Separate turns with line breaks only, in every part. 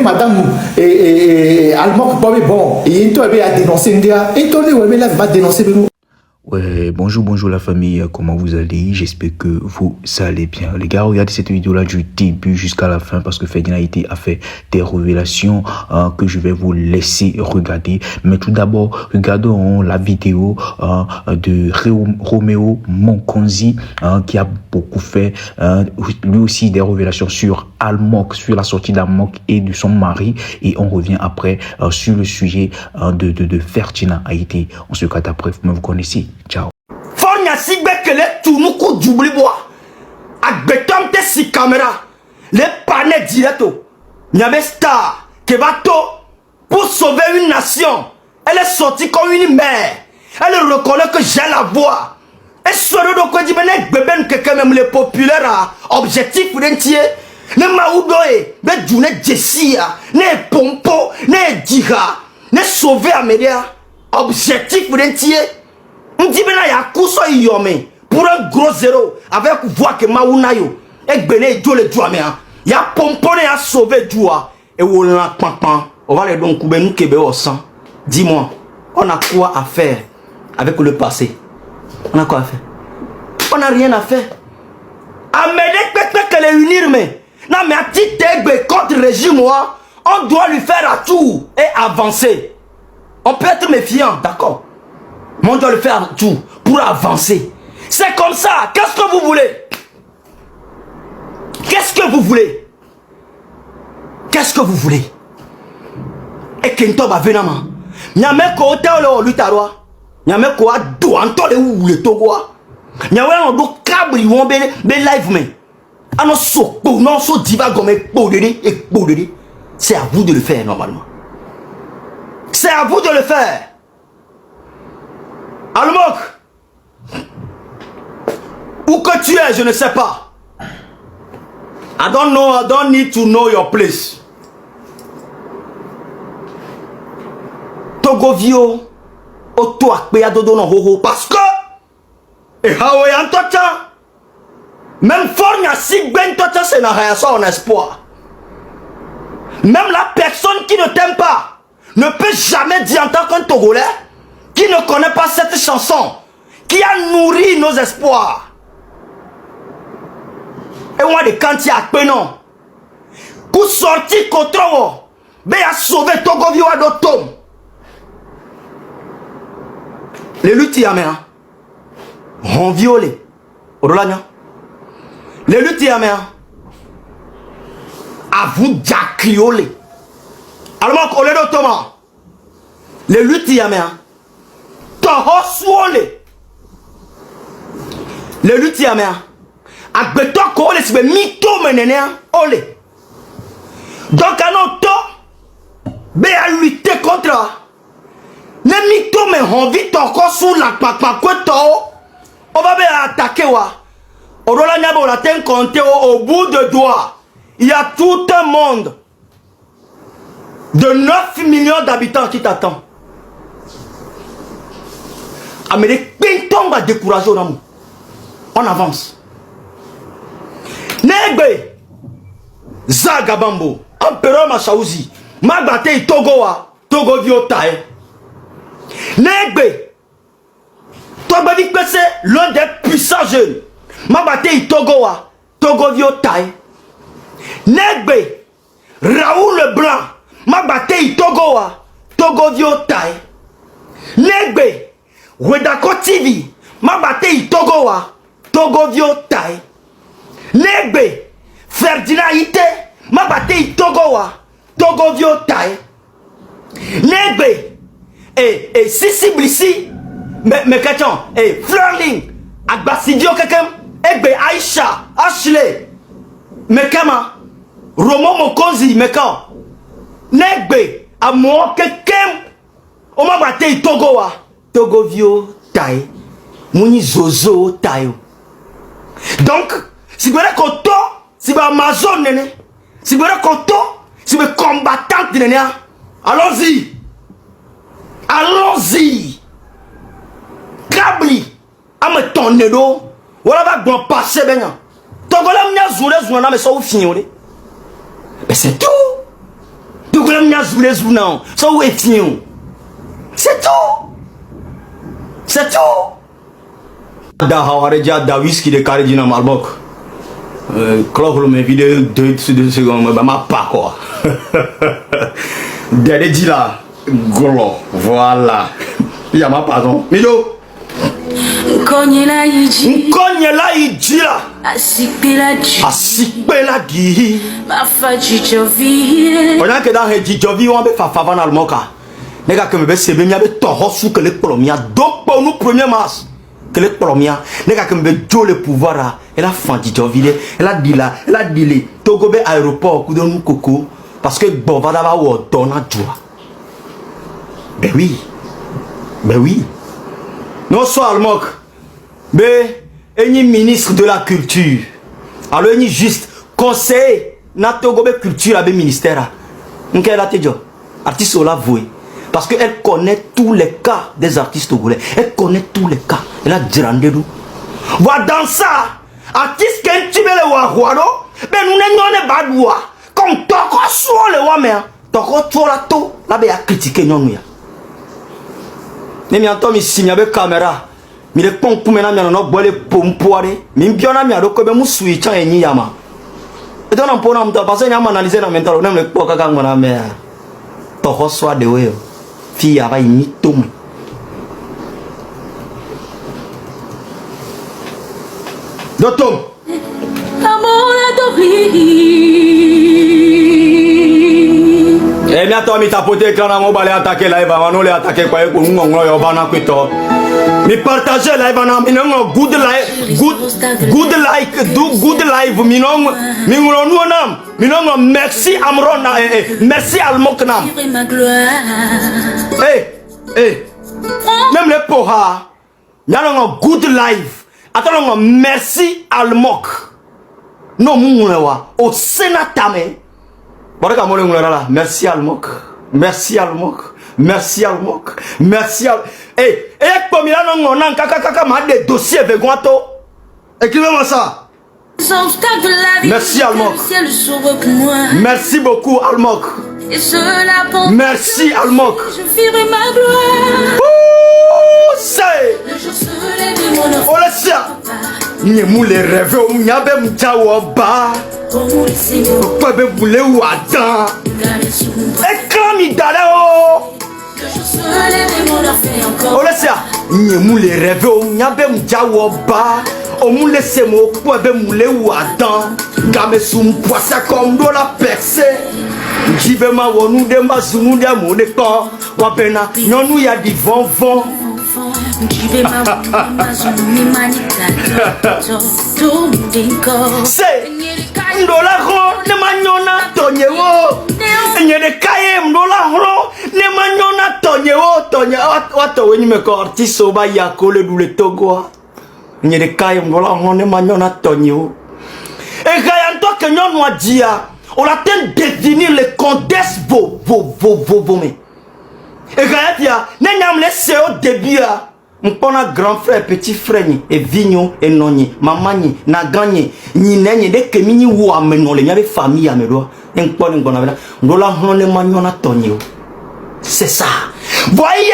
madame Almok bon, et toi a dénoncé India, et toi là va dénoncer nous.
Ouais, bonjour la famille, comment vous allez? J'espère que vous allez bien. Les gars, regardez cette vidéo-là du début jusqu'à la fin parce que Ferdinand Haïté a fait des révélations que je vais vous laisser regarder. Mais tout d'abord, regardons la vidéo de Roméo Monconzi qui a beaucoup fait lui aussi des révélations sur Almok, sur la sortie d'Almok et de son mari. Et on revient après sur le sujet de Ferdinand Haïté. On se regarde après, vous connaissez. Ciao.
Fornia si bekele tunuku djubli bois. Agbetom te si caméra. Les panneaux directo. Niabe star Kevato pour sauver une nation. Elle est sortie comme une mère. Elle reconnaît que j'ai la voix. Et soro do ko dibene gbeben keke même les populaires objectif d'entier. Ne maoudoe, be djune jessia, ne pompo, ne dira, ne sauver Amélia. Objectif d'entier. On dit maintenant ya kuso yome pour un gros zéro avec voix que maounayo et bené do le doigt mais ya pomponné à sauver doigt et on la pampan on va les donc couper nous kebe au sang. Dis-moi, on a quoi à faire avec le passé? On a quoi à faire? On n'a rien à faire. Amédée peut-être que les unir mais non mais à titre contre le régime on doit lui faire à tout et avancer. On peut être méfiant, d'accord? Mais on doit le faire tout pour avancer. C'est comme ça. Qu'est-ce que vous voulez? Qu'est-ce que vous voulez? Qu'est-ce que vous voulez? Et Kento va venir. Nyame ko hotel o lutarwa. Nyame ko ado antole ou le togo. Nyame on do kabri won be live men. Ano so po non so diva gomme po de et po de. C'est à vous de le faire normalement. C'est à vous de le faire. Almok, où que tu es, je ne sais pas. I don't know, I don't need to know your place. Togovio, Oto Akpeya Dodo no Hoho, parce que, et Hawaii en tocha, même Fornia si ben tocha, c'est n'a rien son espoir. Même la personne qui ne t'aime pas ne peut jamais dire en tant qu'un Togolais qui ne connaît pas cette chanson, qui a nourri nos espoirs. Et moi, de quand il y a pénon, pour sortir contre vous, ben a sauvé Togovio à d'autres. Les luttes yaméens ont violé. Les luttes yaméens à vous d'acriolé. Alors, on est d'autres. Les luttes yaméens. Le lutte yamea agbeto ko le sibe mito menene ole donc anoto be a lutter contre les mito mais on vit encore sous la papa kweto on va be attaquer wa orola nyabo la ten compter au bout de doigt il y a tout un monde de 9 millions d'habitants qui t'attend. Amérique Pinton va décourager au amour. On avance. Negbe Zagabambo Empereur Machaouzi Magbate Togoa Togo Viotae Negbe Togbadi Pese l'un des puissants jeunes Magbate Togoa Togo Viotae Negbe Raoul Leblanc Magbate Togoa Togo Viotae Negbe Wedako TV, Mabate Togoa, Togovio Tai. Negbe, Ferdinand Haïté, Mabate Togoa, Togovio Tai. Negbe, et Sissi Blissi, mais question, et Fleurling, Agbasidio Kekem, Egbe Aïcha, Ashley, Mekama, Romo Mokonzi, Mekan. Negbe, Amo Kekem, Omabate Togoa. Togovio Tai, Mouni Zozo Tayo. Donc, si vous voulez qu'on si vous Amazon, si vous voulez qu'on si vous combattant, allons-y. Allons-y. Kabli, à me tourner d'eau, voilà va bon passer bien. Togola m'y a zoulé, mais ça vous finit. Mais c'est tout. mia zoulé zounan. Ça où est tien. C'est tout. C'est tout. Da hawareja da whisky de Karidina Malbok. Clock le vidéo 2 secondes, mais ma pas quoi. Dede dit là, golo, voilà. Il y a ma pardon. Mido.
Konyela iji
Là. Asikpela di.
Ma fa jijovi.
On a que dans jijovi on be fa fa na almoka. Nega que me be sebe mia be toho su que le promia. Donc pour nous premier mars. Que le promia. Nega que me be jo le pouvoir. Elle a fan jijovi. Elle a dit là. Elle a dit le. Togo be aéroport coup de nous coco. Parce que bon va d'abord ou donna joie. Ben oui. Ben oui. Non soit almok. Mais un ministre de la culture. Alors un juste conseil na Togo be culture avec ministère. N'qu'elle a tejo. Artiste la voué. Parce qu'elle connaît tous les cas des artistes togolais. Elle connaît tous les cas. Elle a dirandé nous. Voilà dans ça. Artiste qui est le wahwaro. Ben nous n'en badoua. Comme toko soit le wame. Toko toi la to. Là ben a critiqué nous ya. Ne mi anto mi signe avec caméra. Mi le pon pour maintenant mi no boile pompoire. Mi biona mi ado ko be mu switch en yi yama. Et donc on peut nous passer à analyser dans mental. On aime le poids quand on a mer. Toko soit de ouais. Fille avait mis tout. Dotom.
Amor adori.
Eh bien toi mi tapoter quand on va aller attaquer live avant nous les attaquer quoi pour nous on va bana kwito. Mi partager live on mi non good live good live mi non nam mi non merci Amron merci Almoknam.
Ma gloire.
Même les poha y a non good live. Attends merci Almok. Non moulewa au sénatame. Merci Almok. Merci Almok. Merci Almok. Merci Almok. Comme il a non kaka ma des dossiers avec guanto. Écrivez-moi ça. Merci Almok. Merci beaucoup Almok.
Et cela pour
merci Almok.
je ferai ma gloire.
C'est.
Le jour se lève et mon enfant.
Oh la sia. Nye moule rêve ou nyabe mtawo ba.
Comme le Seigneur.
Quoi be moule ou adam.
Garde sous mon bras.
Écran mi dale oh.
Le jour se lève et mon enfant encore.
Oh la sia. Nye moule rêve ou nyabe mtawo ba. O moule semo quoi be moule ou adam. Game sou m'poisa comme do la percée. Jibe ma wonu de ma zunu de mo de kon. Wapena nyonu ya di von von. C'est Ndola ron ne manyona tonyewo. Nyede kaye mdola ron ne manyona tonyewo tonye wato wenyi me ko artiste ba yako le dule Togo. Nyede kaye mdola ron ne manyona tonyewo. Et gayan to que nyon wa dia. On a tellement définir le contexte vos mais. Et gayan dia ne nyam le se au début a. Mpona grand frère, petit frère, et vigno, et noni, mamani, na gagné, ni nenye, de kemini ou ameno, les miens famille à mes doigts, un pon, un bon avenir, n'ola hone maniona tonio. C'est ça. Voyez,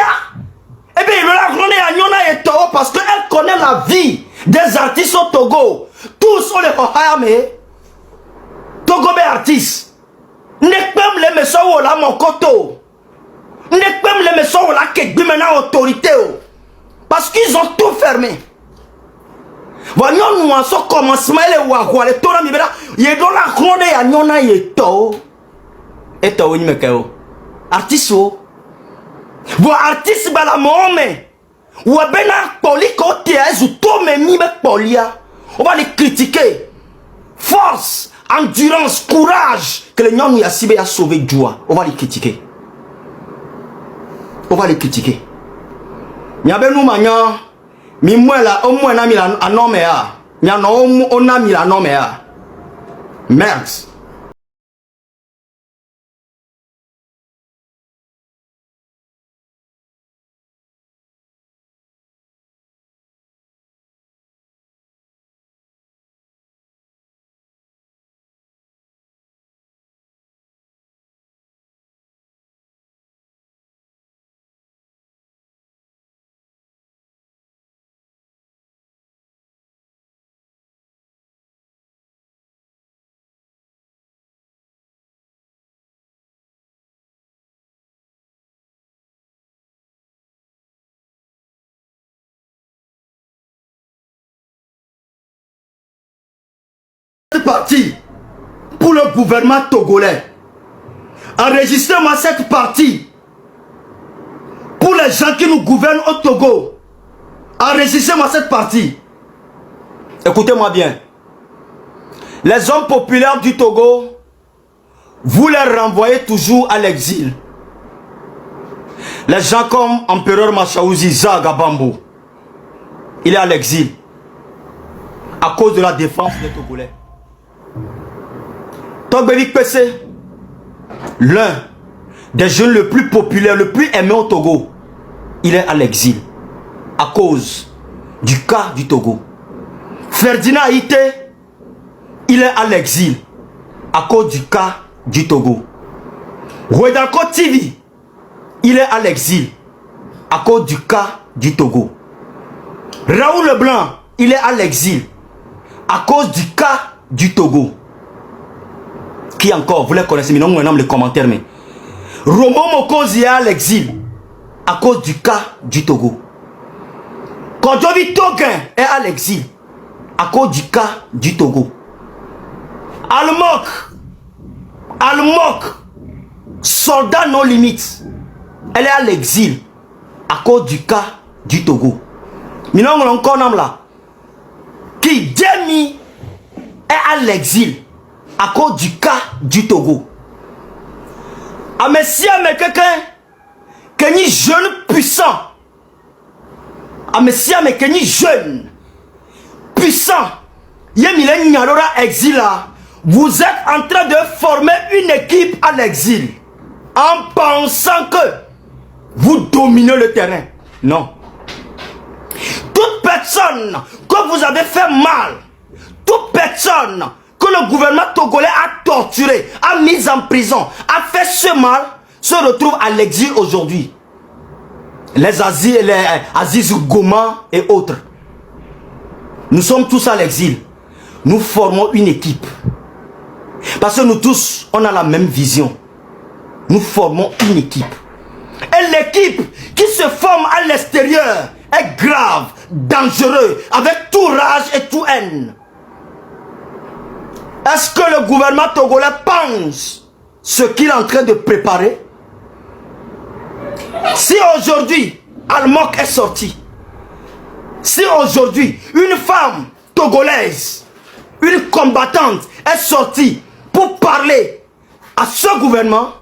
eh bien, l'ola hone anyona et toro parce qu'elle connaît la vie des artistes au Togo. Tous sont les Ohayame. Togo be artistes. Ne pas les messieurs ou la mon koto. Ne pas les messieurs ou la kegbi maintenant autorité. Parce qu'ils ont tout fermé. Voyons nous en so commencement les wahwa les tona mi bela yedo la khonde ya nyona yeto. Eto ni mekeo. Artiste o. Vo artiste bala mome. Ou bena poli côté azu to me mi be polia. On va les critiquer. Force, endurance, courage que les nyonu ya sibe a sauvé joie. On va les critiquer. On va les critiquer. Nyabe nou manyan mi mwela o mwena mi la anome ya. Nyano o na mi la anome ya. Merde. cette partie pour le gouvernement togolais. Enregistrez-moi cette partie pour les gens qui nous gouvernent au Togo. Enregistrez-moi cette partie. Écoutez-moi bien. Les hommes populaires du Togo, vous les renvoyez toujours à l'exil. Les gens comme Empereur Machaouzi Zagabambo, il est à l'exil à cause de la défense des Togolais. Togbevik PC, l'un des jeunes le plus populaire, le plus aimé au Togo, il est à l'exil à cause du cas du Togo. Ferdinand Haïté, il est à l'exil à cause du cas du Togo. Ouedanko TV, il est à l'exil à cause du cas du Togo. Raoul Leblanc, il est à l'exil à cause du cas du Togo. Qui encore? Vous les connaissez, mais non, maintenant les commentaires. Mais Romo Mokozi est à l'exil à cause du cas du Togo. Kodjovi Toguin est à l'exil à cause du cas du Togo. Almok, soldat non limite, elle est à l'exil à cause du cas du Togo. Maintenant, on a encore un homme là qui Demi est à l'exil à cause du cas du Togo. A Messia, mais quelqu'un qui est jeune puissant. A Messia, mais qui est jeune puissant. Yemile Nyalora exil là. Vous êtes en train de former une équipe à l'exil en pensant que vous dominez le terrain. Non. Toute personne que vous avez fait mal, toute personne que le gouvernement togolais a torturé, a mis en prison, a fait ce mal, se retrouve à l'exil aujourd'hui. Les Aziz Goma et autres. Nous sommes tous à l'exil. Nous formons une équipe. Parce que nous tous, on a la même vision. Nous formons une équipe. Et l'équipe qui se forme à l'extérieur est grave, dangereux, avec tout rage et tout haine. Est-ce que le gouvernement togolais pense ce qu'il est en train de préparer? Si aujourd'hui, Almok est sorti, si aujourd'hui, une femme togolaise, une combattante est sortie pour parler à ce gouvernement,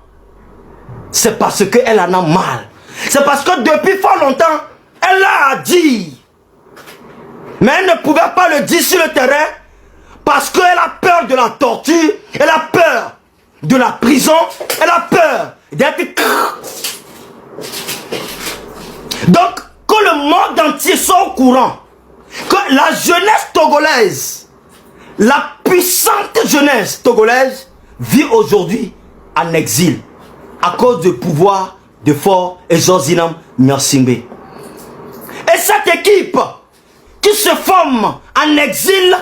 c'est parce qu'elle en a mal. C'est parce que depuis fort longtemps, elle l'a dit. Mais elle ne pouvait pas le dire sur le terrain parce qu'elle a peur de la torture, elle a peur de la prison, elle a peur d'être... Donc, que le monde entier soit au courant que la jeunesse togolaise, la puissante jeunesse togolaise vit aujourd'hui en exil à cause du pouvoir de Fort et Zozinam Nyasingbe. Et cette équipe qui se forme en exil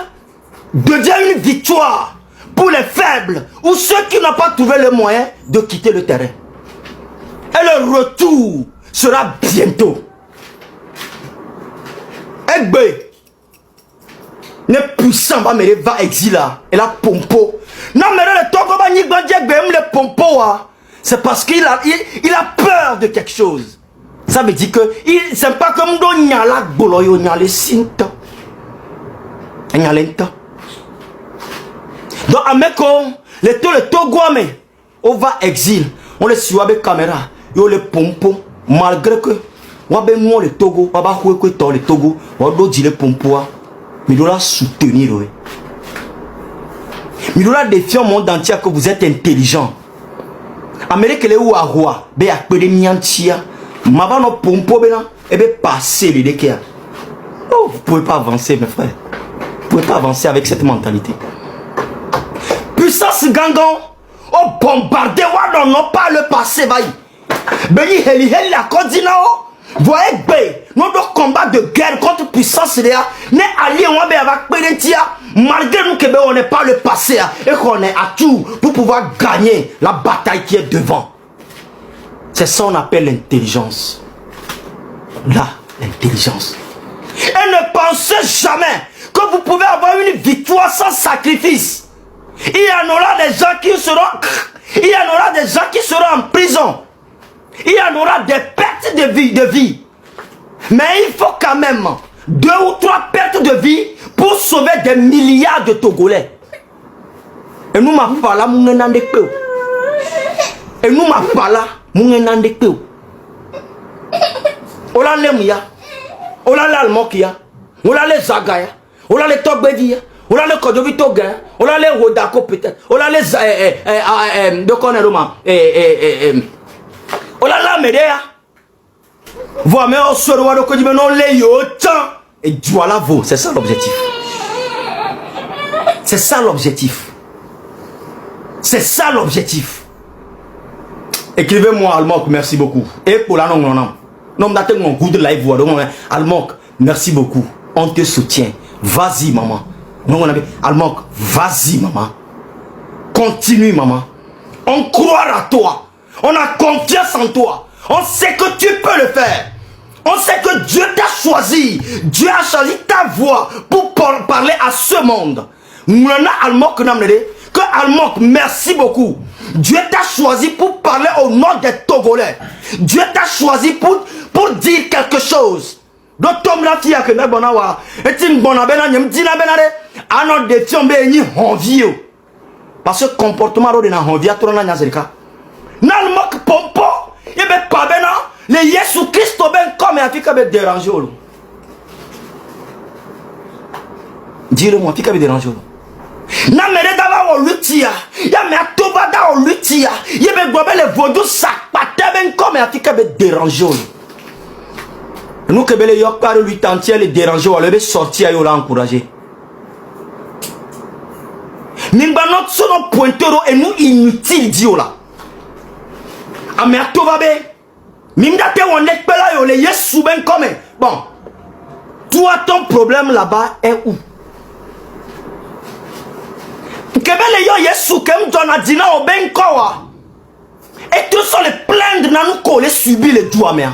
devient une victoire pour les faibles ou ceux qui n'ont pas trouvé le moyen de quitter le terrain. Et le retour sera bientôt. Egbe n'est puissant, va exil et la pompo. Non, mais le Togo va n'y le pompo. C'est parce qu'il a peur de quelque chose. Ça veut dire que c'est pas comme do nyala boloyo nyale sinto. Nyalento. Donc ameko le Togo mais on va exil, on le suit avec caméra, yo le pompo malgré que on va nous le Togo, on va jouer que le Togo, on doit dire le pompo mais on doit soutenir. Mais on doit défier au monde entier que vous êtes intelligent. Amérique le ou à roi, be akpede miantia, mava no pompo bena, et be passer les déquer. Oh, vous pouvez pas avancer mes frères. Vous pouvez pas avancer avec cette mentalité. Puissance gangan, oh bombardé wa non pas le passé vai. Beni heli la kodinao. Voyez B, notre combat de guerre contre puissance là, n'est allié on avec Pérentia, malgré nous que on n'est pas le passé et qu'on est à tout pour pouvoir gagner la bataille qui est devant. C'est ça qu'on appelle l'intelligence. Là, l'intelligence. Et ne pensez jamais que vous pouvez avoir une victoire sans sacrifice. Il y en aura des gens qui seront... Il y en aura des gens qui seront en prison. Il y en aura des pertes de vie. Mais il faut quand même 2 ou 3 pertes de vie pour sauver des milliards de Togolais. Et nous m'a pas là, mon enande peu. Et nous m'a pas là, mon enande peu. Ola Lemia, Ola l'Almokia, Ola les Zagaya, Ola les Togbedia, Ola les Kodovitoga, Ola les Rodako peut-être, Ola les de Koneroma, Ola la Medea. Voir mais on se revoit donc non les yotan et voilà vous, c'est ça l'objectif. C'est ça l'objectif. C'est ça l'objectif. Écrivez-moi Almok, merci beaucoup. Et pour la non d'attendre mon goût de live voir Almok, merci beaucoup. On te soutient. Vas-y maman. Non on avait Almok, vas-y maman. Continue maman. On croit à toi. On a confiance en toi. On sait que tu peux le faire. On sait que Dieu t'a choisi. Dieu a choisi ta voix pour parler à ce monde. Que Almok, merci beaucoup. Dieu t'a choisi pour parler au nom des Togolais. Dieu t'a choisi pour dire quelque chose. Donc, Tom la fille que Nabonawa, et Tim Bonabena, Yamdina Benade, Anon de Tiombe ni Honvio. Parce que comportement de na Honvia, Trona Nazerika. Nalmok Pompo, et ben pas bena, les Yesu Christ ben comme Afrika be déranger. Dis-le-moi, Afrika be déranger. Na mere dava o lutia, ya me atoba da o lutia, ye be gobe le vodou sak pate ben comme Afrika be déranger. Nous que bele yok par lui tantier le déranger, on le sortir yo la encourager. Nimba notre son pointeur et nous inutile dio là. Ame atoba be, mimda te on est pela yo le yesu ben comme. Bon, toi ton problème là-bas est où? Kebele yo yesu kem dona dina o ben kowa. Et tous sont les plaindre na nous coller subir les doigts mais.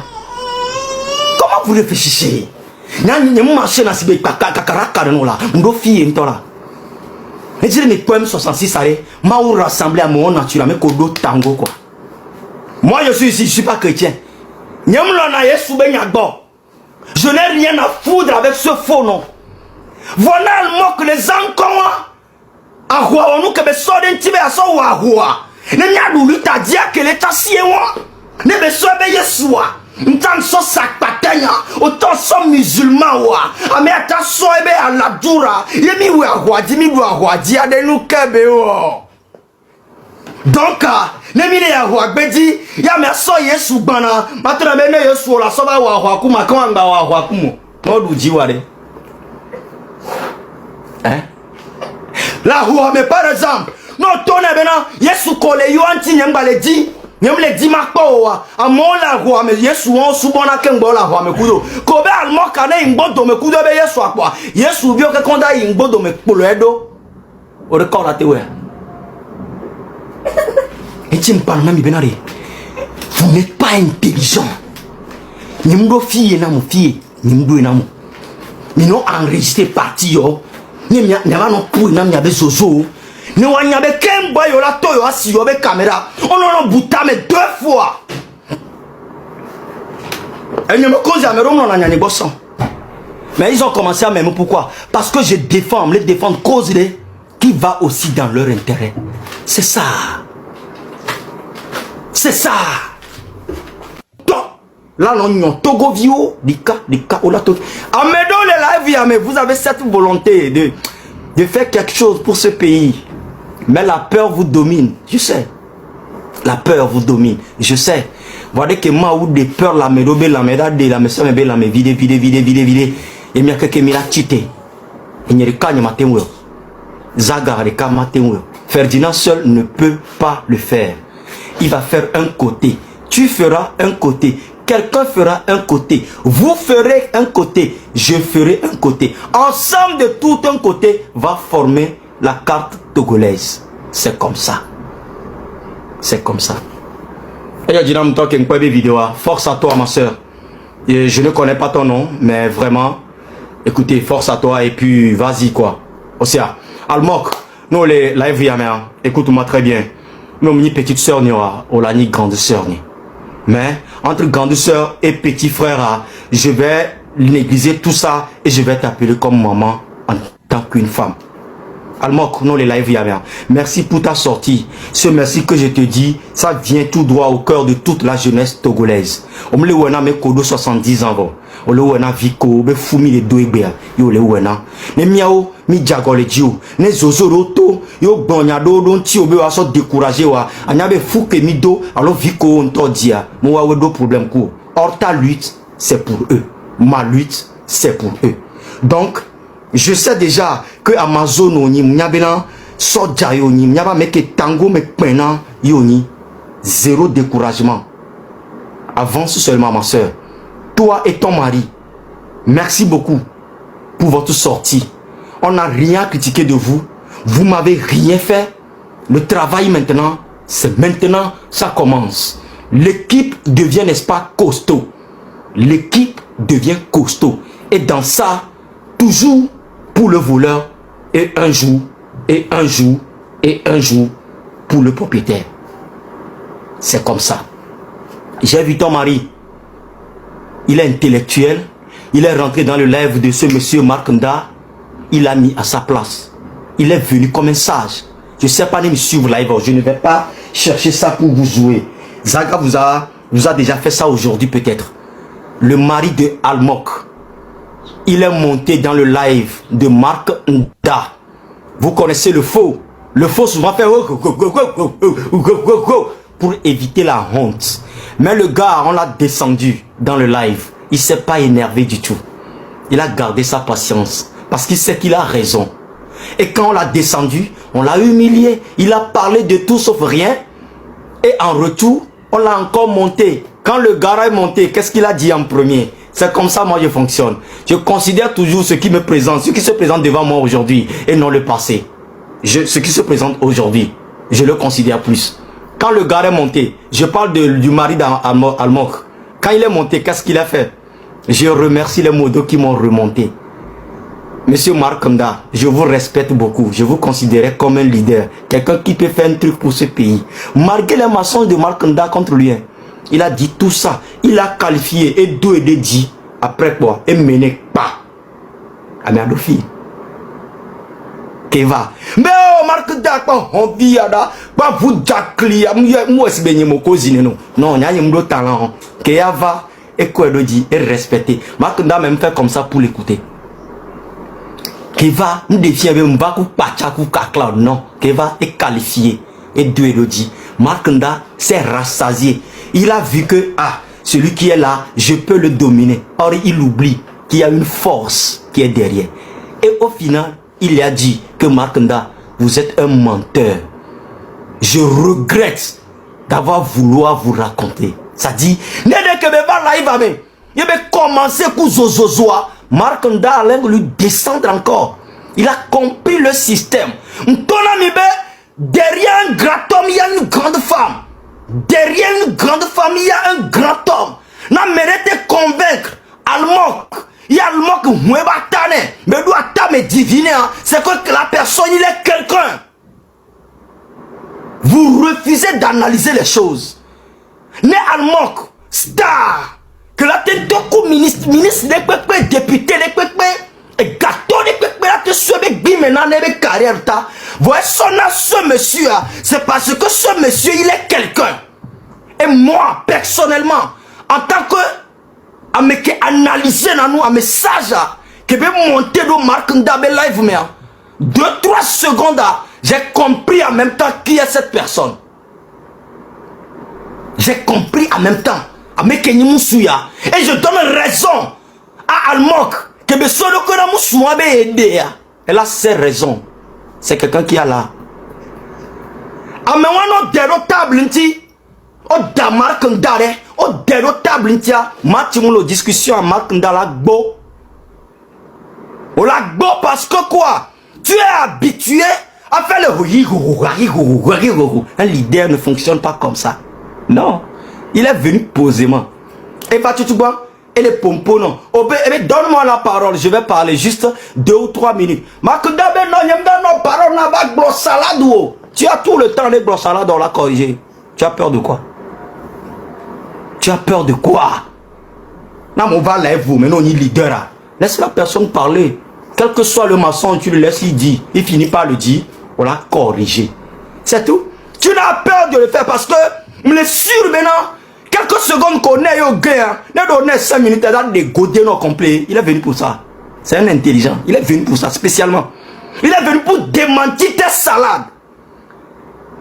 Comment vous réfléchissez? Nani ne marche na sibe kakaraka no la. Ndo fille ntola. Et dire mes poèmes 66 arrêt, ma ou rassembler à mon nature mais kodo tango quoi. Moi je suis ici, je suis pas chrétien. Nyemlo na yesu ben yagbo. Je n'ai rien à foutre avec ce faux nom. Voilà le mot que les encore ahua onu ke be so de ntibe aso wa ahua ne nya lulu ta dia ke le ta sie wa ne be so be yesua ntan so sakpatanya autant so musulman wa ame ata so ebe aladura yemi wa ahua di mi wa ahua di ade nu kebe o donc ne mi le ahua gbedi ya me so yesu gbana matra me ne yesu la so ba wa ahua kuma kan gba wa ahua kumo no du ji wa de la roi, mais par exemple, non, ton ebena, yesu kole yo anti nyamba le di makpo wa, amon la roi, mais yesu on subona kengbo la roi me kudo. Kobe almo kane ingbodo me kudo be yesu akwa. Yesu bio ke konda ingbodo me polo edo. O record ate we. Et tu me parles même benare. Vous n'êtes pas intelligent. Nimdo fille na mo fille, nimdo na mo. Mino enregistré parti yo. N'y a non pour n'y a zozo. N'y a pas qu'un boy ou la toyo assis yo be caméra. On en a bouta mais 2 fois. Et n'y a pas cause à me on a n'y bossant. Mais ils ont commencé à m'aimer pourquoi? Parce que je défends, les défendre cause les qui va aussi dans leur intérêt. C'est ça. C'est ça. Là, non, Togo Vio, Dika, Olato. Amedo les live, mais vous avez cette volonté de faire quelque chose pour ce pays. Mais la peur vous domine, je sais. La peur vous domine, je sais. Vous voyez que moi, ou des peurs, la médobe, la médade, la messe, la vide. Et bien, quelqu'un m'a cheaté. Il n'y a pas de matin. Zaga, reka matin. Ferdinand seul ne peut pas le faire. Il va faire un côté. Tu feras un côté. Quelqu'un fera un côté, vous ferez un côté, je ferai un côté. Ensemble de tout un côté va former la carte togolaise. C'est comme ça. C'est comme ça. Force à toi ma soeur. Je ne connais pas ton nom, mais vraiment, écoutez, force à toi et puis vas-y quoi. Osia, Almok, Nous, les live yammer, écoute-moi très bien. Nous, ni petite sœur, ni ni grande sœur, ni. Mais, entre grande sœur et petit frère, je vais négliger tout ça et je vais t'appeler comme maman en tant qu'une femme. Almok, non les live yammer. Merci pour ta sortie. Ce merci que je te dis, ça vient tout droit au cœur de toute la jeunesse togolaise. On me le wena me kodo 70 ans. On le wena viko, be fumi le doegbe. Yo le wena. Ne miao, mi jagole dio. Ne zozo roto. Yo bonya do don ti obe wa so découragé wa. Anya be fouke mi do. Alors viko on to dia. Mo wa do problème ko. Or ta lutte, c'est pour eux. Ma lutte, c'est pour eux. Donc, je sais déjà que Amazon oni mnyabena soja yoni mnyaba meke tango me pena yoni zéro découragement. Avance seulement ma soeur. Toi et ton mari, merci beaucoup pour votre sortie. On n'a rien critiqué de vous. Vous m'avez rien fait. Le travail maintenant, c'est maintenant, ça commence. L'équipe devient, n'est-ce pas, costaud. L'équipe devient costaud. Et dans ça, toujours pour le voleur, et un jour, et un jour, et un jour, pour le propriétaire. C'est comme ça. J'ai vu ton mari. Il est intellectuel. Il est rentré dans le live de ce monsieur Marc Nda. Il a mis à sa place. Il est venu comme un sage. Je ne sais pas me suivre live. Je ne vais pas chercher ça pour vous jouer. Zaga vous a déjà fait ça aujourd'hui peut-être. Le mari de Almok. Il est monté dans le live de Marc Nda. Vous connaissez le faux. Le faux souvent fait pour éviter la honte. Mais le gars, on l'a descendu dans le live. Il ne s'est pas énervé du tout. Il a gardé sa patience. Parce qu'il sait qu'il a raison. Et quand on l'a descendu, on l'a humilié. Il a parlé de tout sauf rien. Et en retour, on l'a encore monté. Quand le gars est monté, qu'est-ce qu'il a dit en premier? C'est comme ça, moi, je fonctionne. Je considère toujours ce qui me présente, ce qui se présente devant moi aujourd'hui et non le passé. Ce qui se présente aujourd'hui, je le considère plus. Quand le gars est monté, je parle du mari d'Almok. Quand il est monté, qu'est-ce qu'il a fait? Je remercie les modos qui m'ont remonté. Monsieur Marc Nda, je vous respecte beaucoup. Je vous considère comme un leader. Quelqu'un qui peut faire un truc pour ce pays. Malgré les mensonges de Marc Nda contre lui. Il a dit tout ça. Il a qualifié et deux et deux dit. Après quoi? Et mené pas. Amiadofi. Keva. Mais oh, Marc Nda, pas envie là. Pas vous jacli. Moi, c'est bien mon cousin. Non, il y a un talent. Keva. Et quoi le dit? Et respecter. Marc Nda même fait comme ça pour l'écouter. Keva, nous défions non, Keva est qualifié. Et Dieu le dit. Marc Nda s'est rassasié. Il a vu que, celui qui est là, je peux le dominer. Or, il oublie qu'il y a une force qui est derrière. Et au final, il a dit que Marc Nda, vous êtes un menteur. Je regrette d'avoir voulu vous raconter. Ça dit, il va commencer pour Zozozoa. Marc Nda allait lui descendre encore. Il a compris le système. Derrière un grand homme, il y a une grande femme. Derrière une grande femme, il y a un grand homme. N'a mérité convaincre Almok. Il y a Almok, mais doit me diviner. C'est que la personne, il est quelqu'un. Vous refusez d'analyser les choses. Né Almok, star. Que la tête de ministre, député, et gâteau, là, te souhaite bien maintenant, les carrières, ta. Voyez, ce monsieur, c'est parce que ce monsieur, il est quelqu'un. Et moi, personnellement, en tant que, à me analyser dans nous, un message, que je monter dans Marc Nda live, mais 2-3 secondes, j'ai compris en même temps qui est cette personne. J'ai compris en même temps. Et je donne raison à Almok que elle a ses raisons. C'est quelqu'un qui a là. On dérotable on da Marc Nda on dérotable match discussion à Marc Nda la gbo. On la gbo parce que quoi? Tu es habitué à faire le un leader ne fonctionne pas comme ça. Non. Il est venu posément. Et pas tout bon. et les pompons, non. Donne-moi la parole, je vais parler juste 2 ou 3 minutes. Tu as tout le temps les salade dans la corriger. Tu as peur de quoi? Tu as peur de quoi? Non, on va lève vous, maintenant on est leader. Laisse la personne parler. Quel que soit le maçon, tu le laisses, il dit. Il finit par le dire. On l'a corrigé. C'est tout. Tu n'as peur de le faire parce que, mais sûr maintenant, quelques secondes qu'on est au gain, on est 5 minutes dans des godets non complets. Il est venu pour ça. C'est un intelligent. Il est venu pour ça, spécialement. Il est venu pour démentir tes salades.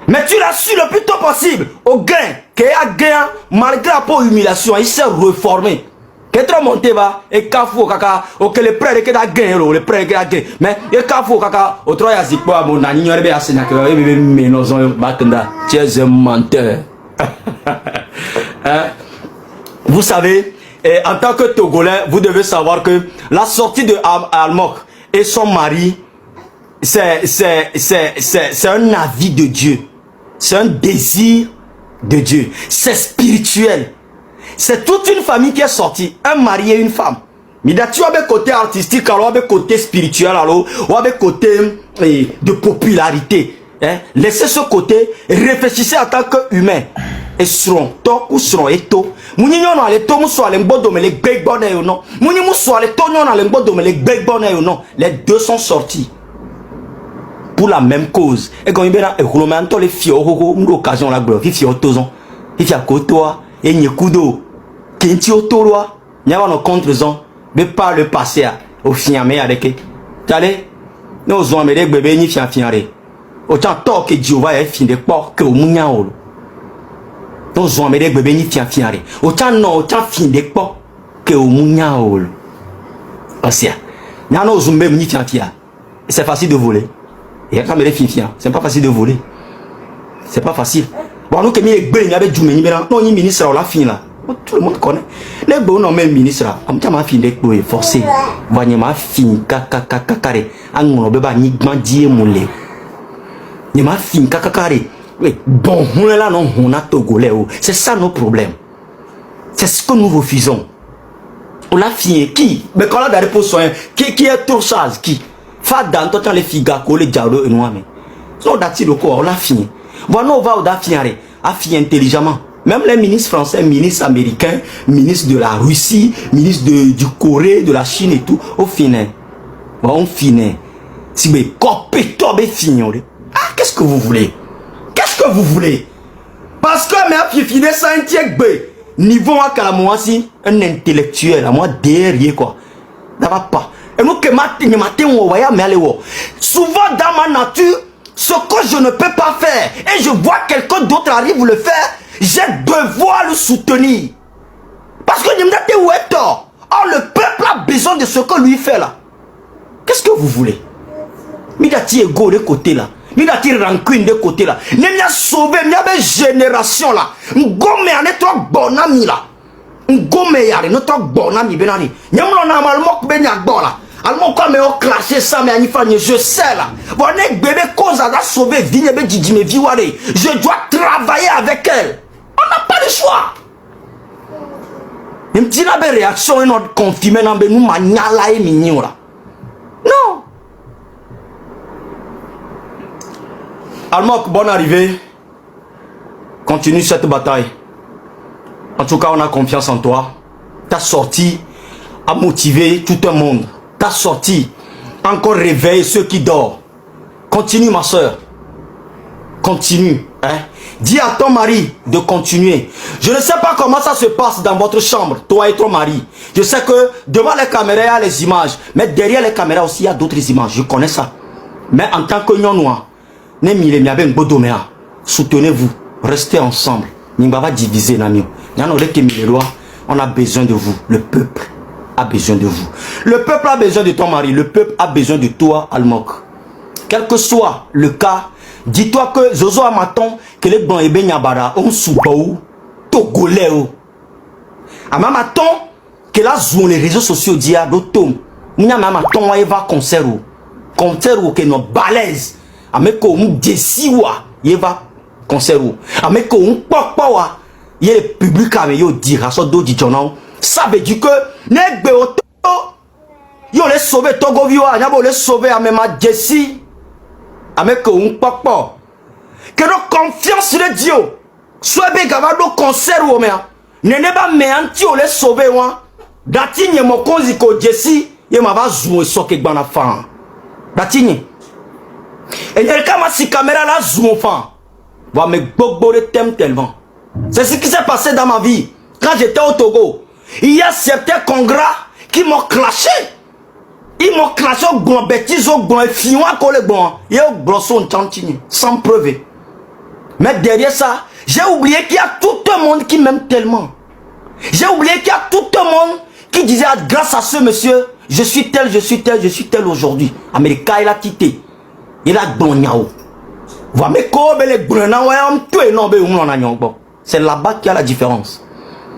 Mais tu l'as su le plus tôt possible. Au gain, qu'il a gain, malgré la pauvre humiliation, il s'est reformé. Qu'il est monté va, et kafou kaka, ok le prêt que t'as gagné, le prêt que t'as gagné. Mais il kafou kaka, au trois yazik pas mon ani n'aurait pas assez n'aque, mais nos hommes bakenda, tu es un menteur. Vous savez, en tant que Togolais, vous devez savoir que la sortie de Almok et son mari, c'est un avis de Dieu. C'est un désir de Dieu. C'est spirituel. C'est toute une famille qui est sortie. Un mari et une femme. Mais tu as un côté artistique, alors un côté spirituel, alors ou un côté de popularité. Hein? Laissez ce côté, réfléchissez en tant qu'humain. Et seront, to ou seront et to. Mouni nyon a le to mousso a l'embo de me les big bonnet ou non. Mouni mousso a le to nyon a l'embo de me les big bonnet ou non. Les deux sont sortis. Pour la même cause. Et quand il y a un les filles, une occasion la gloire, il y a autozon, il y a kotoa, et n'y a kudo, qui est autoloa, il y a un contre-zon, mais pas le passé au fiamé avec eux. T'allez, nous avons des bébés ni fiamé. Autant tant que Dieu va être fin de porc que au mouniaolo. Nous avons des bébés ni fiamé. Autant non, autant fin de porc que au mouniaolo. Parce que, nous avons ni fiamé. C'est facile de voler. Et quand les filles, c'est pas facile de voler. C'est pas facile. Bon, nous qui mis les avec du ministre, non, il ministre on l'a fini là. Tout le monde connaît. Les bons non même ministre là. On t'a fini de forcer. Voyez ma fille carré. En mon bébé ni grandier moulé. Ni ma fille carré. Bon, on est là non, on a Togolais. C'est ça nos problèmes. C'est ce que nous refusons. On l'a fini qui? Mais quand on a des réponses qui est trop charge qui? Fada dans les filles les dialogues et nous mais on dati le corps on l'a fini. Voilà on va au finir à finir intelligemment. Même les ministres français, ministres américains, ministres de la Russie, ministres du Corée, de la Chine et tout, au final, on finit. Si mais copéto be fini. Ah qu'est-ce que vous voulez? Qu'est-ce que vous voulez? Parce que mais à finir ça un tiek be niveau à Kalamoasi un intellectuel à moi derrière quoi. Ça va pas. Et nous que souvent dans ma nature, ce que je ne peux pas faire, et je vois quelqu'un d'autre arrive le faire, j'ai devoir le soutenir. Parce que je me dis où est tort. Or le peuple a besoin de ce que lui fait là. Qu'est-ce que vous voulez? Midati ego de côté là. Midati rancune de côté là. Ne m'a sauvé, m'a génération là. Ngome en est trop bon ami là. Ngome yare notre bon ami benani. Nyamlo normalement benya bon là. Alors quand on classé ça mais je sais là. Bon bébé cause à sauver vie mais Didi me viware. Je dois travailler avec elle. On n'a pas le choix. Une petite réaction et notre confirmé dans nous maniala et mignon là. Non. Almok, bonne arrivée. Continue cette bataille. En tout cas, on a confiance en toi. Ta sortie a motivé tout un monde. Ta sortie encore réveille ceux qui dorment. Continue ma soeur. Continue. Hein? Dis à ton mari de continuer. Je ne sais pas comment ça se passe dans votre chambre, toi et ton mari. Je sais que devant les caméras, il y a les images. Mais derrière les caméras aussi, il y a d'autres images. Je connais ça. Mais en tant que noir, soutenez-vous. Restez ensemble. On va diviser. On a besoin de vous. Le peuple a besoin de vous. Le peuple a besoin de ton mari. Le peuple a besoin de toi, Almok. Quel que soit le cas, dis-toi que Zozo Amaton, que les blancs et benyabara, on soubou, togolais. Amamaton, que la zone les réseaux sociaux dia d'autom. Mounya mamaton wa eva concert ou que nos balaises. Ameko ou desiwa yeva concert ou. Ameko ou pokpawa. Yé le public a yo dira so do di journal. Ça veut dire que Negbe Oto, yo les sauvé Togo Vioa, yabo les sauvé à même Jessie, avec un papa. Que nos confiance le Dieu, soit begavado concert ou mea, ne pas méanti ou les sauvé ouan, d'attigne mon konziko Jessie, et ma va zouer soke gbana fan. D'attigne. Et il y a si caméra là zoom fan. Va me bobo le thème tellement. C'est ce qui s'est passé dans ma vie. Quand j'étais au Togo, il y a certains congrès qui m'ont clashé. Ils m'ont clashé au bon bêtise, au bon fion, à coller bon. Et au brosson tantini, sans preuve. Mais derrière ça, j'ai oublié qu'il y a tout le monde qui m'aime tellement. J'ai oublié qu'il y a tout le monde qui disait grâce à ce monsieur, je suis tel, je suis tel, je suis tel aujourd'hui. Américain, il a quitté. Il a donniao. C'est là-bas qu'il y a la différence.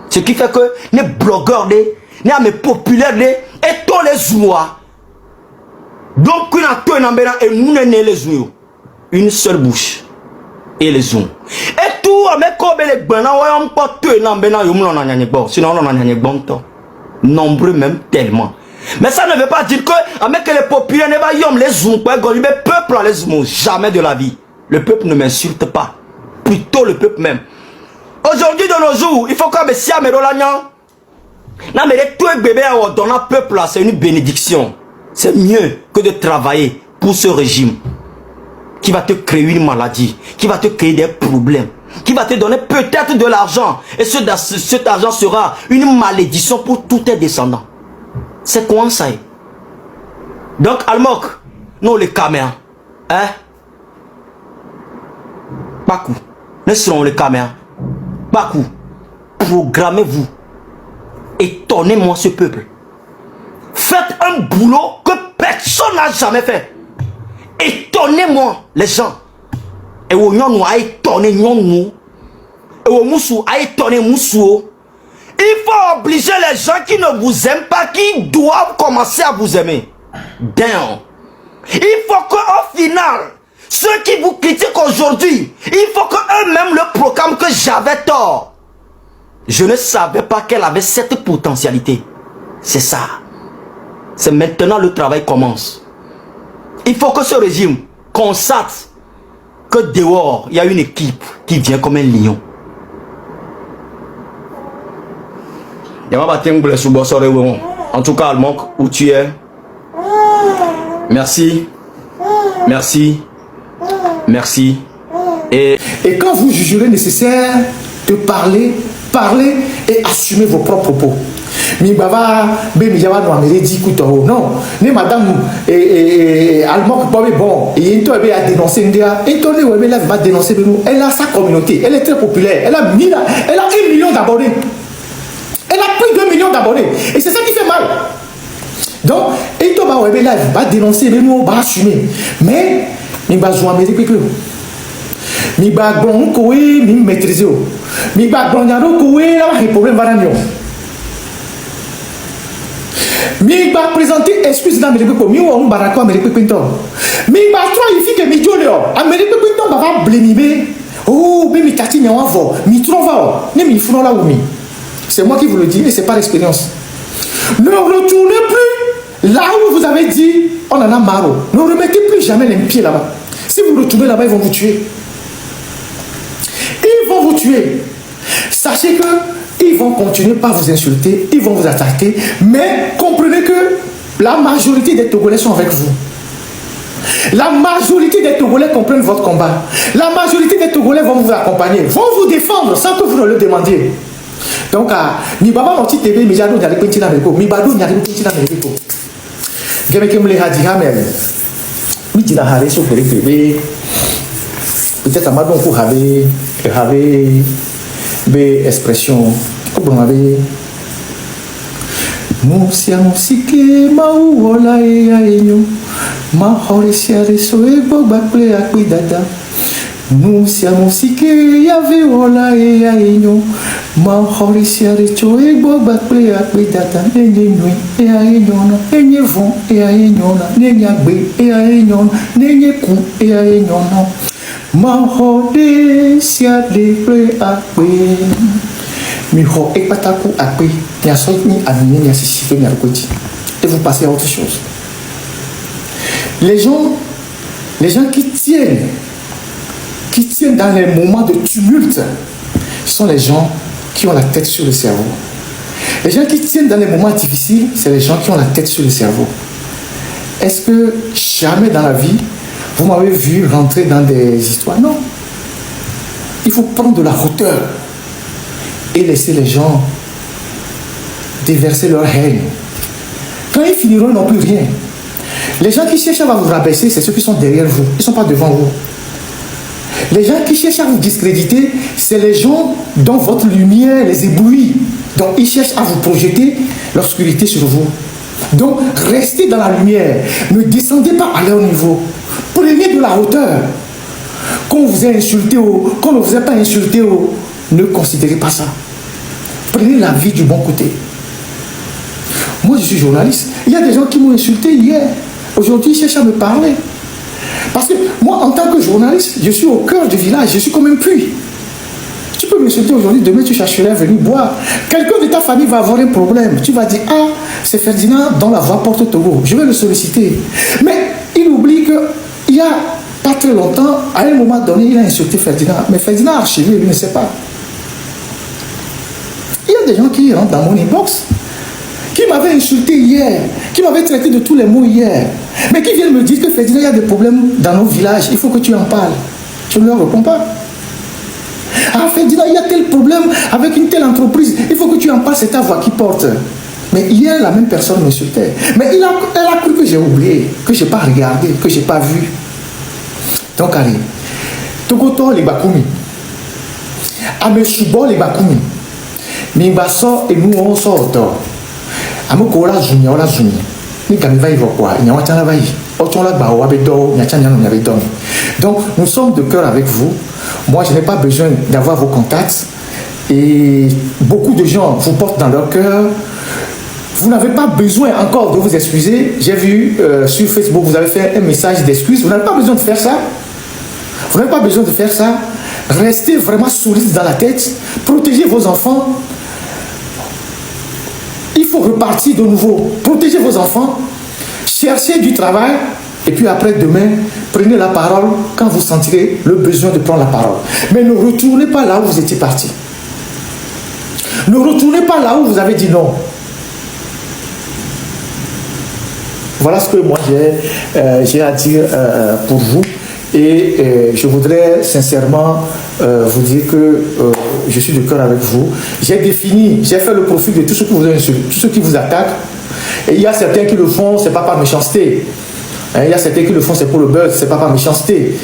Ce qui fait que les blogueurs, les populaires, et tous les zouas. Donc, une seule bouche. Et les zooms. Et tout, nombreux même tellement. Mais ça ne veut pas dire que avec les populaires ne va les zooms pas le peuple les zooms jamais de la vie. Le peuple ne m'insulte pas. Plutôt le peuple même. Aujourd'hui de nos jours, il faut que si amérolanyan na mais tout bébé dans le peuple là, c'est une bénédiction. C'est mieux que de travailler pour ce régime qui va te créer une maladie, qui va te créer des problèmes, qui va te donner peut-être de l'argent et cet argent sera une malédiction pour tous tes descendants. C'est quoi ça? Donc, Almok, nous les caméras, hein? Bakou, nous serons les caméras. Bakou, programmez-vous. Étonnez-moi ce peuple. Faites un boulot que personne n'a jamais fait. Étonnez-moi les gens. Et au nyon a étonné nyon. Et au moussou a étonné moussou. Il faut obliger les gens qui ne vous aiment pas, qui doivent commencer à vous aimer. Damn. Il faut qu'au final, ceux qui vous critiquent aujourd'hui, il faut qu'eux-mêmes le proclament que j'avais tort. Je ne savais pas qu'elle avait cette potentialité. C'est ça. C'est maintenant le travail commence. Il faut que ce régime constate que dehors, il y a une équipe qui vient comme un lion. En tout cas, Almok, où tu es, merci, merci, merci. Et
quand vous jugerez nécessaire de parler et assumer vos propres propos. Mi baba be mi jawa no amere di kuto non ni madame Almok bon et toi a dénoncé India et toi elle va dénoncer nous. Elle a sa communauté, elle est très populaire, elle a 1 million d'abonnés. Elle a plus de 2 millions d'abonnés et c'est ça qui fait mal. Donc et toi va dénoncer nous, va assumer. Mais mi ba zo amere pepe. Mi ba gbon ko mi maîtriser. Mi ba gbon yaro ko là un problème va nyo. Mi va présenter excuse dans Amérique pour mi ou barako Amérique Pinton. Mi va toi il fait que mi jolio Amérique Pinton va blâmer. Oh, mais mi tati mi envo, mi trouve ne mi furo là où mi. C'est moi qui vous le dis et c'est pas l'expérience. Ne retournez plus là où vous avez dit on en a marre. Ne remettez plus jamais les pieds là-bas. Si vous retournez là-bas, ils vont vous tuer. Ils vont vous tuer. Sachez que ils vont continuer par vous insulter, ils vont vous attaquer, mais comprenez que la majorité des Togolais sont avec vous. La majorité des Togolais comprennent votre combat. La majorité des Togolais vont vous accompagner, vont vous défendre sans que vous ne le demandiez. Donc, mi baba moti TV, mi jado nyari pentina meko, mi bado nyari pentina meko. Geme kem le hadi hamel. Mi dina hare so pere pere. Peut-être amadon ko have be expression bon avec nous siamo sike mau ola e aenyo ma hore siare so e boba ple akidada nous siamo sike yave ola e aenyo ma hore siare cho e boba ple akidada nenye nui e aenyona nenye von e aenyona nenye agbe e aenyona nenye ku e aenyona ma hore siare ple akwe Miho et pataku après, il y a soit ni amené, ni assisté, ni côté. Et vous passez à autre chose. Les gens qui tiennent dans les moments de tumulte, sont les gens qui ont la tête sur le cerveau. Les gens qui tiennent dans les moments difficiles, c'est les gens qui ont la tête sur le cerveau. Est-ce que jamais dans la vie, vous m'avez vu rentrer dans des histoires? Non. Il faut prendre de la hauteur et laisser les gens déverser leur haine. Quand ils finiront, ils n'ont plus rien. Les gens qui cherchent à vous rabaisser, c'est ceux qui sont derrière vous. Ils ne sont pas devant vous. Les gens qui cherchent à vous discréditer, c'est les gens dont votre lumière les éblouit. Donc, ils cherchent à vous projeter l'obscurité sur vous. Donc, restez dans la lumière. Ne descendez pas à leur niveau. Prenez de la hauteur. Qu'on vous ait insulté ou qu'on ne vous ait pas insulté, ne considérez pas ça. Prenez la vie du bon côté. Moi, je suis journaliste. Il y a des gens qui m'ont insulté hier. Aujourd'hui, ils cherchent à me parler. Parce que moi, en tant que journaliste, je suis au cœur du village. Je suis comme un puits. Tu peux m'insulter aujourd'hui, demain tu chercherais à venir boire. Quelqu'un de ta famille va avoir un problème. Tu vas dire, ah, c'est Ferdinand dont la voix porte Togo. Je vais le solliciter. Mais il oublie qu'il y a pas très longtemps, à un moment donné, il a insulté Ferdinand. Mais Ferdinand a archivé, lui ne sait pas. Il y a des gens qui rentrent dans mon inbox, qui m'avaient insulté hier, qui m'avaient traité de tous les mots hier, mais qui viennent me dire que Ferdinand, il y a des problèmes dans nos villages, il faut que tu en parles. Je ne leur réponds pas. Ah, Ferdinand, il y a tel problème avec une telle entreprise, il faut que tu en parles, c'est ta voix qui porte. Mais hier, la même personne m'insultait. Mais elle a cru que j'ai oublié, que je n'ai pas regardé, que je n'ai pas vu. Donc, allez, Togoto les Bakumi, Ameshubo les Bakumi, Mimbaso et nous on sort. Amokola Juni, Ola Juni, ni Kamiva Ivokwa, Nyawatana Vai, Otola Bawa Bedo, Nyachaniano Nyavedom. Donc, nous sommes de cœur avec vous. Moi, je n'ai pas besoin d'avoir vos contacts. Et beaucoup de gens vous portent dans leur cœur. Vous n'avez pas besoin encore de vous excuser. J'ai vu sur Facebook, vous avez fait un message d'excuse. Vous n'avez pas besoin de faire ça. Vous n'avez pas besoin de faire ça. Restez vraiment solide dans la tête. Protégez vos enfants. Il faut repartir de nouveau. Protégez vos enfants. Cherchez du travail. Et puis après, demain, prenez la parole quand vous sentirez le besoin de prendre la parole. Mais ne retournez pas là où vous étiez parti. Ne retournez pas là où vous avez dit non. Voilà ce que moi j'ai à dire pour vous. Et je voudrais sincèrement vous dire que je suis de cœur avec vous. J'ai fait le profil de tous ceux qui vous insultent, tous ceux qui vous attaquent. Et il y a certains qui le font, c'est pas par méchanceté. Il y a certains qui le font, c'est pour le buzz, c'est pas par méchanceté.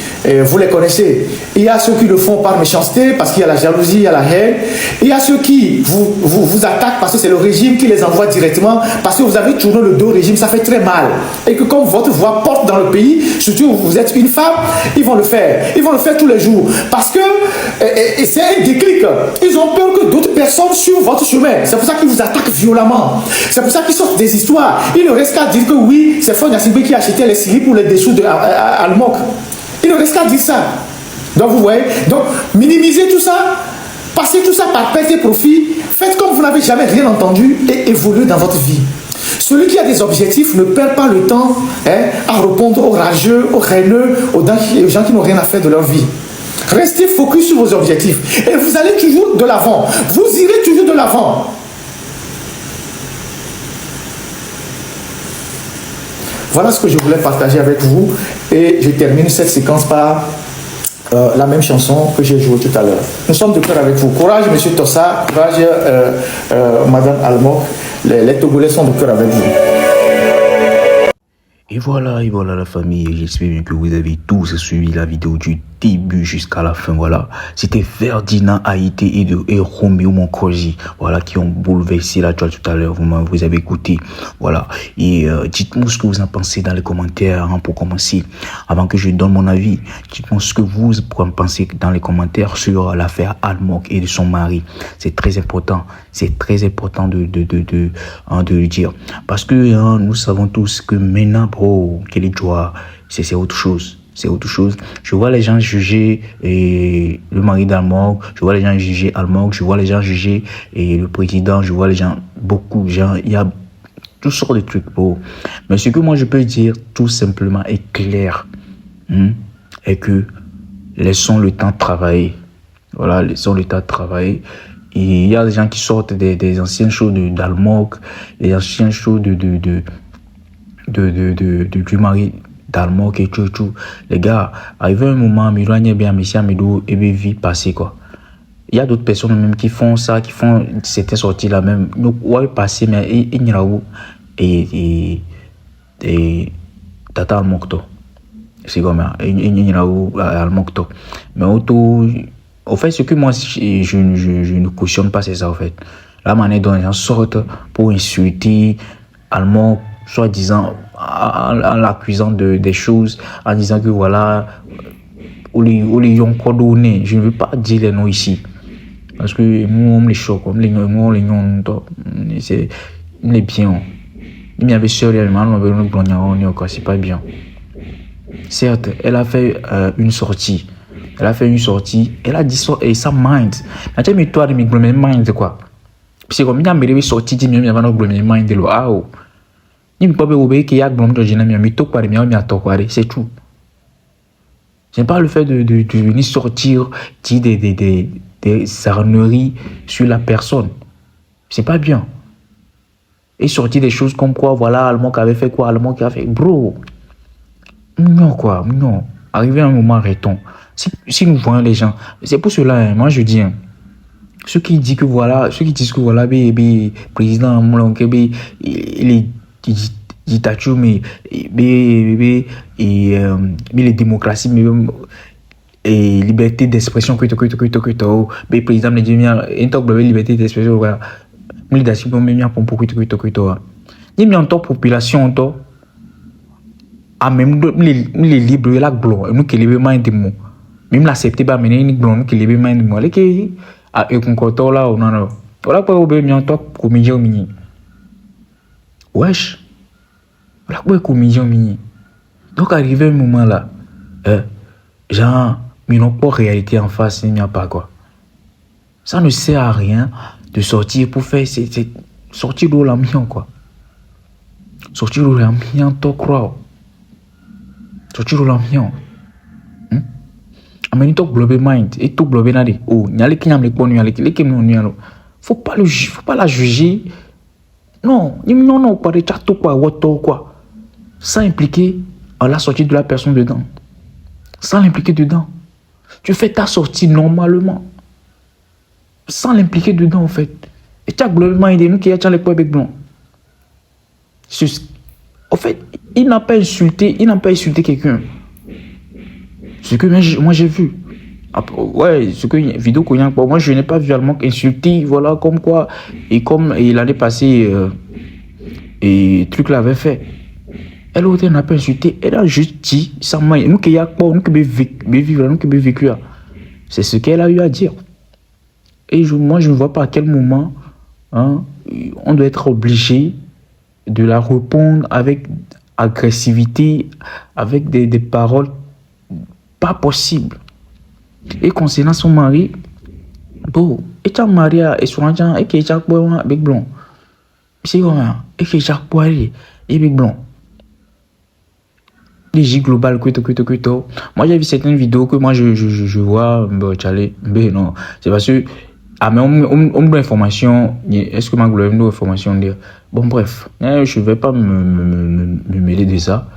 Vous les connaissez. Il y a ceux qui le font par méchanceté, parce qu'il y a la jalousie, il y a la haine. Il y a ceux qui vous attaquent parce que c'est le régime qui les envoie directement, parce que vous avez tourné le dos au régime, ça fait très mal. Et que comme votre voix porte dans le pays, surtout vous êtes une femme, ils vont le faire. Ils vont le faire tous les jours. Parce que c'est un déclic. Ils ont peur que d'autres personnes suivent votre chemin. C'est pour ça qu'ils vous attaquent violemment. C'est pour ça qu'ils sortent des histoires. Il ne reste qu'à dire que oui, c'est Fonia Sibé qui a acheté les pour les dessous de Almok. Il ne reste qu'à dire ça. Donc vous voyez, donc minimisez tout ça, passez tout ça par perte et profit, faites comme vous n'avez jamais rien entendu et évoluez dans votre vie. Celui qui a des objectifs ne perd pas le temps à répondre aux rageux, aux haineux, aux gens qui n'ont rien à faire de leur vie. Restez focus sur vos objectifs et vous allez toujours de l'avant. Vous irez toujours de l'avant. Voilà ce que je voulais partager avec vous et je termine cette séquence par la même chanson que j'ai jouée tout à l'heure. Nous sommes de cœur avec vous. Courage, monsieur Tossa, courage, madame Almok. Les Togolais sont de cœur avec vous.
Et voilà la famille, j'espère bien que vous avez tous suivi la vidéo du début jusqu'à la fin, voilà. C'était Ferdinand Haïté et Romeo Monkosi, voilà, qui ont bouleversé la joie tout à l'heure, vous avez écouté, voilà. Et dites-moi ce que vous en pensez dans les commentaires, hein, pour commencer, avant que je donne mon avis. Dites-moi ce que vous pensez dans les commentaires sur l'affaire Almok et de son mari. C'est très important de le dire. Parce que nous savons tous que maintenant, bro, quelle est joie, c'est autre chose. c'est autre chose. Je vois les gens juger le mari d'Almog, je vois les gens juger Almog, je vois les gens juger le président, je vois les gens, beaucoup de gens, il y a toutes sortes de trucs. Mais ce que moi je peux dire tout simplement est clair, est que laissons le temps de travailler. Voilà, laissons le temps de travailler. Et il y a des gens qui sortent des anciennes shows d'Almog, des anciennes shows du mari d'Almog et tout. Les gars, arrivé un moment, m'éloigner bien, mais et bien vite passer quoi. Il y a d'autres personnes même qui font ça, qui font certaines sorties là même. Donc, ouais, passer, mais il y a où et Tata Almog. C'est comme ça. Il y a où Almog. Mais au fait, ce que moi, je ne cautionne pas, c'est ça, en fait. La manière dont les gens sortent pour insulter Almog, soi-disant, en l'accusant des choses, en disant que voilà, ou les gens coordonnés. Je ne veux pas dire les noms ici. Parce que nous, on les choque, on les noms, c'est bien. Il y avait seul, c'est pas bien. Certes, elle a fait une sortie. Elle a dit ça, et ça mind. Elle a dit, toi, mais mind, quoi. C'est comme, il y a une sortie, il y a un mind, il n'y a pas de c'est tout. C'est pas le fait de venir sortir, dire des sarneries sur la personne. C'est pas bien. Et sortir des choses comme quoi, voilà, Almog avait fait quoi, Almog qui a fait. Bro, non, quoi, non. Arrivé à un moment, arrêtons. Si nous voyons les gens, c'est pour cela, moi je dis, ceux qui disent que voilà, président, il est dictature, mais les démocraties, et liberté d'expression, président, me dit, liberté d'expression, voilà. Il y a une population, même les libres, la gloire, nous qui les même l'accepter, mais nous qui les même et qu'on là, non, voilà quoi, comédien mini. Wesh, voilà quoi, comédien mini. Donc, arrivé un moment là, genre, mais non pas réalité en face, il n'y a pas quoi. Ça ne sert à rien de sortir pour faire sortir de l'ambiance quoi. Sortir de l'ambiance, toi crois. Sortir de l'ambiance. Mais tu global mind et tout global nadi. Oh, n'y a les qui n'aiment les bons, faut pas la juger. Non, non, pas de château quoi, quoi. Sans impliquer la sortie de la personne dedans. Sans l'impliquer dedans. Tu fais ta sortie normalement. Sans l'impliquer dedans, en fait. Et tu as globalement aidé nous qui a les points avec blanc. En fait, il n'a pas insulté quelqu'un. Ce que moi j'ai vu. Ouais, ce que vidéo qu'on y a, moi je n'ai pas vu Almog insulter, voilà, comme quoi, et comme l'année passée, et truc l'avait fait. Elle n'a pas insulté, elle a juste dit, ça m'a nous qui y a pas, nous qui vivre, nous qui vécu. C'est ce qu'elle a eu à dire. Et moi je ne vois pas à quel moment on doit être obligé de la répondre avec agressivité, avec des paroles pas possibles. Et concernant son mari, bon, et tu as marié et son agent, et qui est avec blanc. C'est comment? Et qui est poiré et avec blanc. Les J global, moi j'ai vu certaines vidéos que moi je vois, mais non, c'est parce que, mais on me donne l'information, est-ce que ma globale me donne l'information? Bon, bref, je ne vais pas me mêler de ça.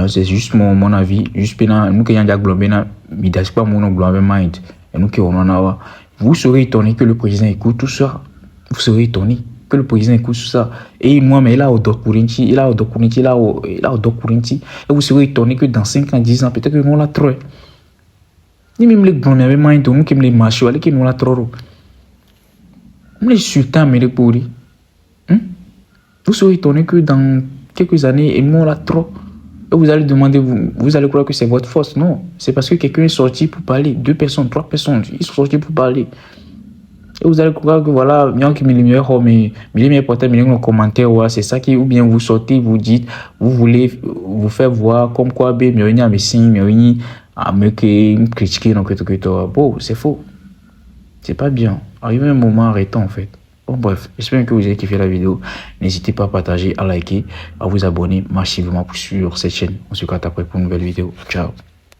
C'est juste mon avis. Juste nous qui avons globé, mais n'est pas mon global mind. Et nous qui on en a. Vous serez étonné que le président écoute tout ça. Vous serez étonné que le président écoute tout ça. Et moi, mais là, au Dokurinti, et vous serez étonné que dans 5 ans, 10 ans, peut-être que nous la trop. Ni même les global mind, nous qui me les marchons, qui nous la trop. Nous les sultans, mais les pourris. Vous serez étonné que dans quelques années, nous la trop. Et vous allez demander, vous allez croire que c'est votre force. Non, c'est parce que quelqu'un est sorti pour parler. 2 personnes, 3 personnes, ils sont sortis pour parler. Et vous allez croire que voilà, il y a qui mais porter le commentaire, c'est ça qui, ou bien vous sortez, vous dites, vous voulez vous faire voir comme quoi, mais critiquer, donc, bon, c'est faux. C'est pas bien. Arrivé un moment, arrêtons en fait. Bon, bref, j'espère que vous avez kiffé la vidéo. N'hésitez pas à partager, à liker, à vous abonner massivement sur cette chaîne. On se capte après pour une nouvelle vidéo. Ciao.